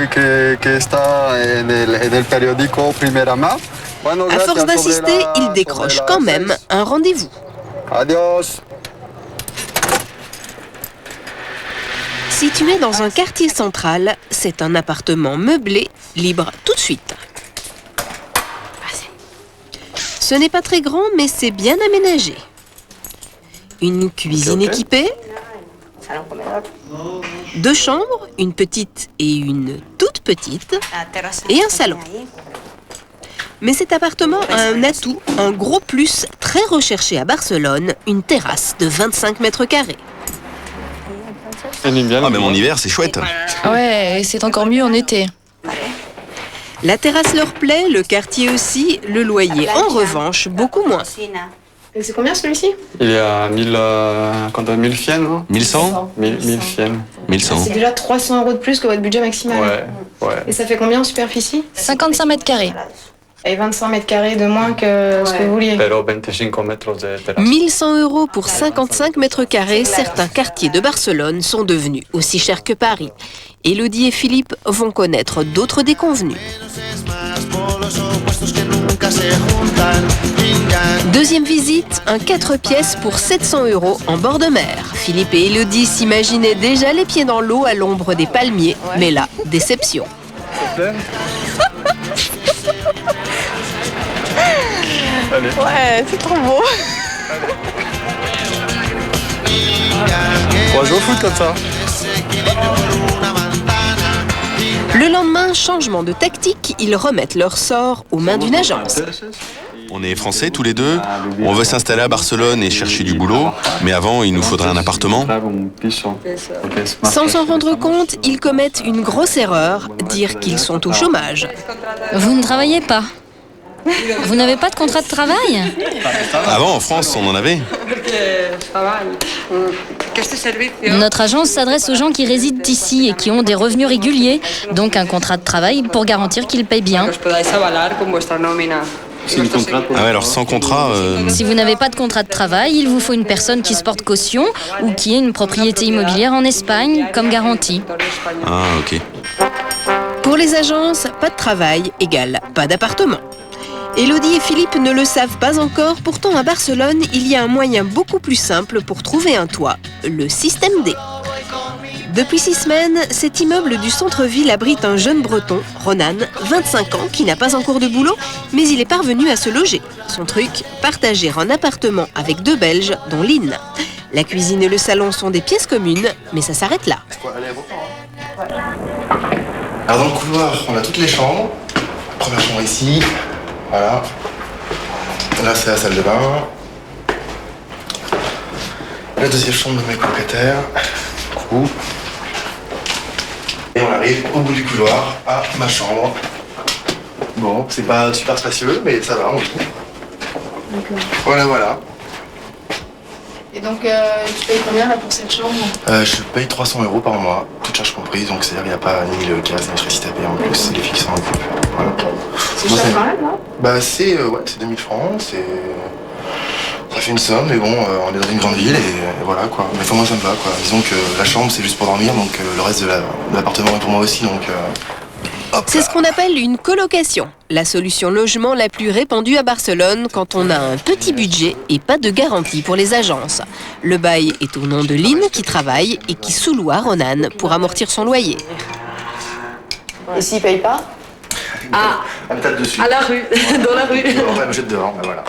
que está en el periódico Primera Mar. À force d'insister, il décroche quand même un rendez-vous. Adios. Situé dans un quartier central, c'est un appartement meublé, libre tout de suite. Ce n'est pas très grand, mais c'est bien aménagé. Une cuisine équipée, 2 chambres, une petite et une toute petite, et un salon. Mais cet appartement a un atout, un gros plus très recherché à Barcelone, une terrasse de 25 mètres carrés. Ah, même en hiver, c'est chouette. Ouais, c'est encore mieux en été. La terrasse leur plaît, le quartier aussi, le loyer en revanche beaucoup moins. Et c'est combien celui-ci? Il est à 1000 fiennes. Hein. 1100 1000 fiennes. 1100. C'est déjà 300 € de plus que votre budget maximal. Ouais. Et ça fait combien en superficie? 55 mètres carrés. Et 25 mètres carrés de moins que ce que vous vouliez. 1100 € pour 55 mètres carrés, certains quartiers de Barcelone sont devenus aussi chers que Paris. Elodie et Philippe vont connaître d'autres déconvenus. Deuxième visite, un 4 pièces pour 700 € en bord de mer. Philippe et Elodie s'imaginaient déjà les pieds dans l'eau à l'ombre des palmiers, mais là, déception. Allez. Ouais, c'est trop beau. On va jouer au foot comme ça. Le lendemain, changement de tactique, ils remettent leur sort aux mains d'une agence. On est français tous les deux, on veut s'installer à Barcelone et chercher du boulot, mais avant il nous faudrait un appartement. Sans s'en rendre compte, ils commettent une grosse erreur, dire qu'ils sont au chômage. Vous ne travaillez pas? Vous n'avez pas de contrat de travail? Avant en France on en avait. Notre agence s'adresse aux gens qui résident ici et qui ont des revenus réguliers, donc un contrat de travail pour garantir qu'ils payent bien. Ah ouais, alors sans contrat... Si vous n'avez pas de contrat de travail, il vous faut une personne qui se porte caution ou qui ait une propriété immobilière en Espagne comme garantie. Ah ok. Pour les agences, pas de travail égale pas d'appartement. Élodie et Philippe ne le savent pas encore, pourtant à Barcelone, il y a un moyen beaucoup plus simple pour trouver un toit, le système D. Depuis 6 semaines, cet immeuble du centre-ville abrite un jeune breton, Ronan, 25 ans, qui n'a pas encore de boulot, mais il est parvenu à se loger. Son truc, partager un appartement avec 2 Belges, dont Lynn. La cuisine et le salon sont des pièces communes, mais ça s'arrête là. Alors dans le couloir, on a toutes les chambres. Première chambre ici, voilà. Là c'est la salle de bain. La deuxième chambre de mes colocataires. Coucou. Et on arrive au bout du couloir à ma chambre. Bon, c'est pas super spacieux, mais ça va, on trouve. Voilà, voilà. Et donc, tu payes combien là pour cette chambre? Je paye 300 € par mois, toute charge comprise, donc c'est-à-dire qu'il n'y a pas ni le gaz, ni l'électricité à payer en plus, c'est les fixes en couple. Voilà. C'est cher quand même, non? Bah c'est 2000 francs, ça fait une somme, mais bon, on est dans une grande ville et voilà quoi. Mais pour moi ça me va quoi. Disons que la chambre c'est juste pour dormir, donc le reste de l'appartement est pour moi aussi, donc... C'est ce qu'on appelle une colocation, la solution logement la plus répandue à Barcelone quand on a un petit budget et pas de garantie pour les agences. Le bail est au nom de Lynn qui travaille et qui sous-loue à Ronan pour amortir son loyer. Et s'il paye pas? Elle me tape dessus. À la rue, dans la rue. Elle me jette dehors, ben voilà.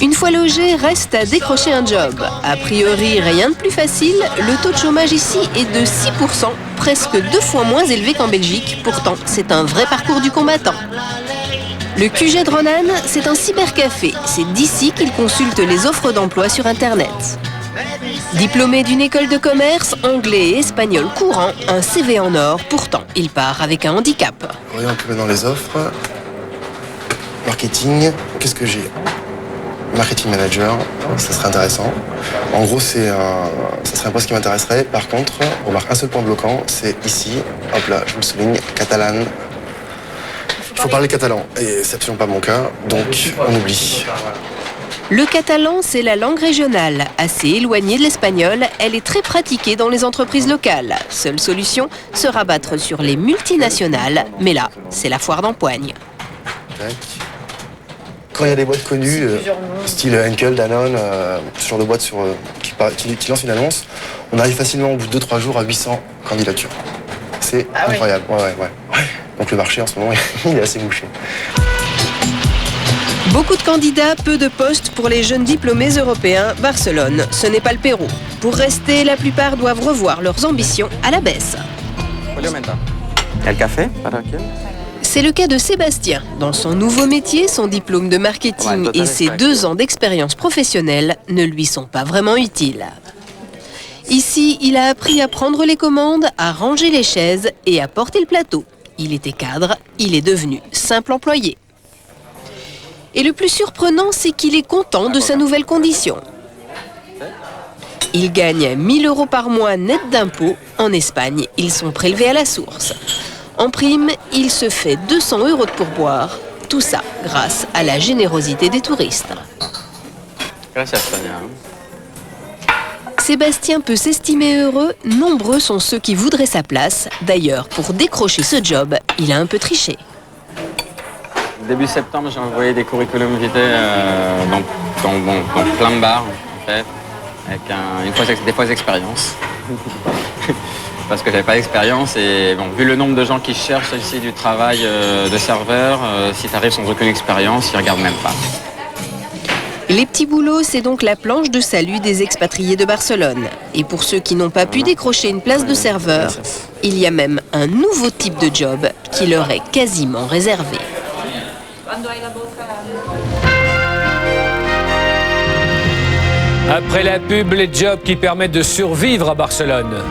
Une fois logé, reste à décrocher un job. A priori, rien de plus facile, le taux de chômage ici est de 6%, presque 2 fois moins élevé qu'en Belgique. Pourtant, c'est un vrai parcours du combattant. Le QG de Ronan, c'est un cybercafé. C'est d'ici qu'il consulte les offres d'emploi sur Internet. Diplômé d'une école de commerce, anglais et espagnol courant, un CV en or, pourtant, il part avec un handicap. Voyons un peu maintenant les offres. Marketing, qu'est-ce que j'ai? Marketing manager, ça serait intéressant. En gros, ça serait un poste qui m'intéresserait. Par contre, on remarque un seul point bloquant, c'est ici, hop là, je vous le souligne, catalane. Il faut parler catalan, et c'est absolument pas mon cas, donc on oublie. Le catalan, c'est la langue régionale. Assez éloignée de l'espagnol, elle est très pratiquée dans les entreprises locales. Seule solution, se rabattre sur les multinationales. Mais là, c'est la foire d'empoigne. Quand il y a des boîtes connues, style Henkel, Danone, ce genre de boîtes qui lancent une annonce, on arrive facilement au bout de 2-3 jours à 800 candidatures. C'est incroyable. Ouais. Donc le marché en ce moment, il est assez bouché. Beaucoup de candidats, peu de postes pour les jeunes diplômés européens. Barcelone, ce n'est pas le Pérou. Pour rester, la plupart doivent revoir leurs ambitions à la baisse. El café? C'est le cas de Sébastien. Dans son nouveau métier, son diplôme de marketing et ses 2 ans d'expérience professionnelle ne lui sont pas vraiment utiles. Ici, il a appris à prendre les commandes, à ranger les chaises et à porter le plateau. Il était cadre, il est devenu simple employé. Et le plus surprenant, c'est qu'il est content de sa nouvelle condition. Il gagne 1000 € par mois net d'impôts. En Espagne, ils sont prélevés à la source. En prime, il se fait 200 € de pourboire. Tout ça grâce à la générosité des touristes. Sébastien peut s'estimer heureux. Nombreux sont ceux qui voudraient sa place. D'ailleurs, pour décrocher ce job, il a un peu triché. Début septembre, j'ai envoyé des curriculum vitae dans plein de bars, en fait, avec des fausses expériences. parce que j'avais pas d'expérience. Et bon, vu le nombre de gens qui cherchent ici du travail de serveur, si tu arrives sans aucune expérience, ils regardent même pas. Les petits boulots, c'est donc la planche de salut des expatriés de Barcelone. Et pour ceux qui n'ont pas pu décrocher une place de serveur, il y a même un nouveau type de job qui leur est quasiment réservé. Après la pub, les jobs qui permettent de survivre à Barcelone.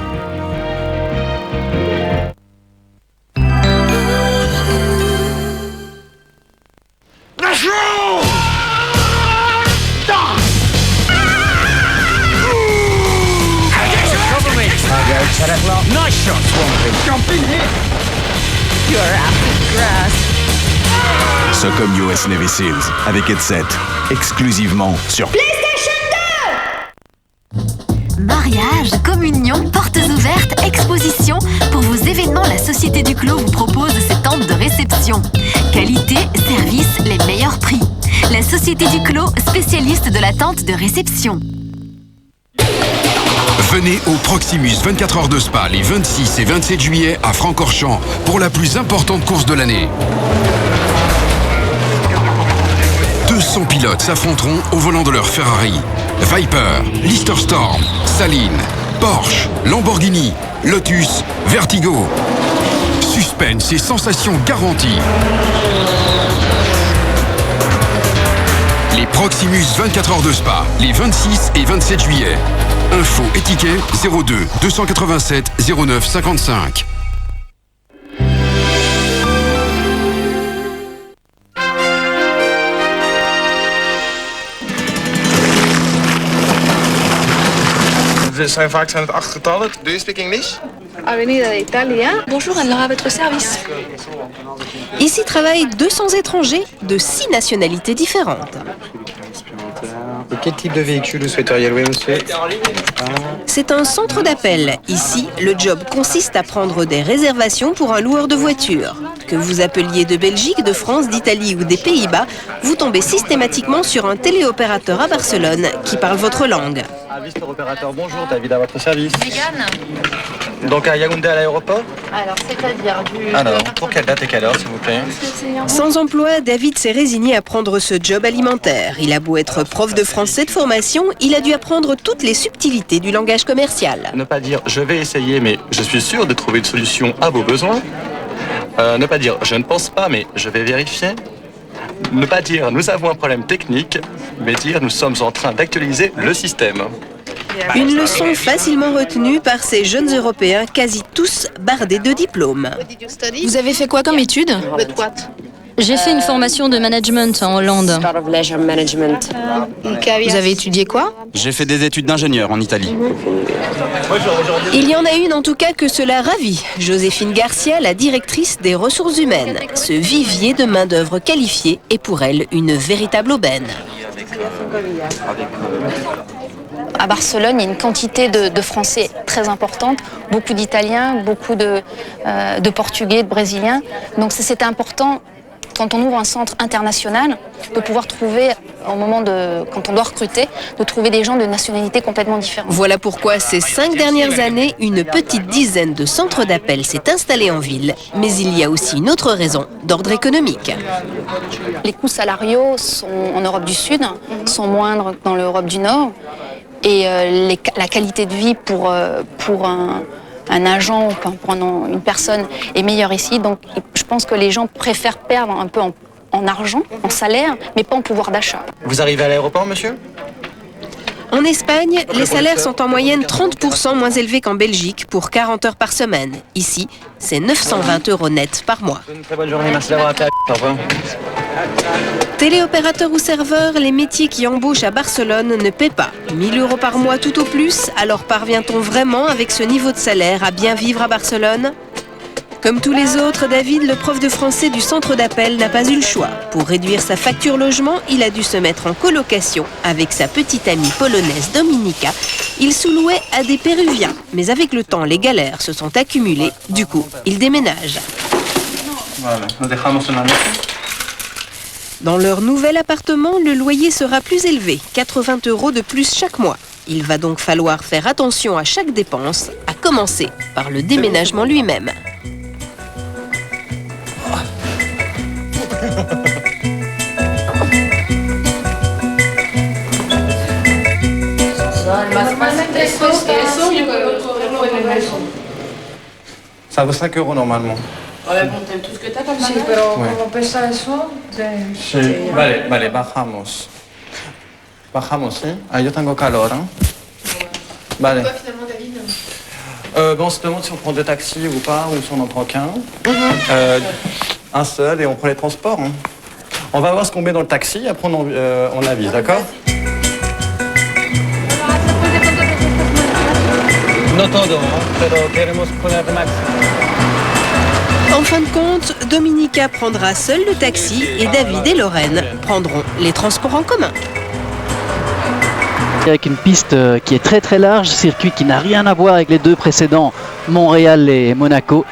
Nice shot, Swampy. Jump in here. You're after grass. Socom US Navy Seals avec headset, exclusivement sur PlayStation 2. Mariage, communion, portes ouvertes, exposition. Pour vos événements, la Société du Clos vous propose ses tentes de réception. Qualité, service, les meilleurs prix. La Société du Clos, spécialiste de la tente de réception. Venez au Proximus 24 heures de Spa les 26 et 27 juillet à Francorchamps pour la plus importante course de l'année. 200 pilotes s'affronteront au volant de leur Ferrari. Viper, Lister Storm, Saline, Porsche, Lamborghini, Lotus, Vertigo. Suspense et sensations garanties. Les Proximus 24 heures de Spa les 26 et 27 juillet. Info et ticket 02 287 09 55. We zijn vaak het achtgetallen. Do you speak English? Avenida de Italia. Bonjour, Anne-Laure, à votre service. Ici travaillent 200 étrangers de 6 nationalités différentes. Et quel type de véhicule vous souhaiteriez louer, monsieur? C'est un centre d'appel. Ici, le job consiste à prendre des réservations pour un loueur de voitures. Que vous appeliez de Belgique, de France, d'Italie ou des Pays-Bas, vous tombez systématiquement sur un téléopérateur à Barcelone qui parle votre langue. Mister Opérateur, bonjour, David à votre service. Mégane. Donc à Yaoundé à l'aéroport? Alors, c'est-à-dire du... Alors, pour quelle date et quelle heure, s'il vous plaît? Sans emploi, David s'est résigné à prendre ce job alimentaire. Il a beau être prof de français de formation, il a dû apprendre toutes les subtilités du langage commercial. Ne pas dire je vais essayer, mais je suis sûr de trouver une solution à vos besoins. Ne pas dire je ne pense pas, mais je vais vérifier. Ne pas dire nous avons un problème technique, mais dire nous sommes en train d'actualiser le système. Une leçon facilement retenue par ces jeunes Européens, quasi tous bardés de diplômes. Vous avez fait quoi comme études? J'ai fait une formation de management en Hollande. Vous avez étudié quoi? J'ai fait des études d'ingénieur en Italie. Il y en a une en tout cas que cela ravit. Joséphine Garcia, la directrice des ressources humaines. Ce vivier de main-d'œuvre qualifiée est pour elle une véritable aubaine. À Barcelone, il y a une quantité de Français très importante, beaucoup d'Italiens, beaucoup de Portugais, de Brésiliens. Donc c'était important, quand on ouvre un centre international, de pouvoir trouver, quand on doit recruter, de trouver des gens de nationalités complètement différentes. Voilà pourquoi ces 5 dernières années, une petite dizaine de centres d'appel s'est installée en ville. Mais il y a aussi une autre raison, d'ordre économique. Les coûts salariaux en Europe du Sud sont moindres que dans l'Europe du Nord. Et la qualité de vie pour un agent, pour une personne est meilleure ici. Donc je pense que les gens préfèrent perdre un peu en argent, en salaire, mais pas en pouvoir d'achat. Vous arrivez à l'aéroport, monsieur? En Espagne, les salaires sont en moyenne 30% moins élevés qu'en Belgique pour 40 heures par semaine. Ici, c'est 920 € net par mois. Une très bonne journée, merci d'avoir appelé. Au revoir. Téléopérateur ou serveur, les métiers qui embauchent à Barcelone ne paient pas. 1 000 € par mois tout au plus, alors parvient-on vraiment avec ce niveau de salaire à bien vivre à Barcelone? Comme tous les autres, David, le prof de français du centre d'appel, n'a pas eu le choix. Pour réduire sa facture logement, il a dû se mettre en colocation avec sa petite amie polonaise Dominika. Il sous-louait à des Péruviens. Mais avec le temps, les galères se sont accumulées. Du coup, il déménage. Voilà, nous dejamos una nota. Dans leur nouvel appartement, le loyer sera plus élevé, 80 € de plus chaque mois. Il va donc falloir faire attention à chaque dépense, à commencer par le déménagement lui-même. Ça vaut 5 € normalement. tout ce que t'as comme ça. Sí, pero como pesa eso, Sí. Vale, bajamos. Bajamos, ¿sí? Ah, yo tengo calor, hein? Vale. Pourquoi finalement David On se demande si on prend 2 taxis ou pas, ou si on en prend qu'un. Un seul et on prend les transports. Hein. On va voir ce qu'on met dans le taxi, après on avise, d'accord? No todo, pero queremos poner más. En fin de compte, Dominica prendra seul le taxi et David et Lorraine prendront les transports en commun. Avec une piste qui est très très large, circuit qui n'a rien à voir avec les deux précédents, Montréal et Monaco.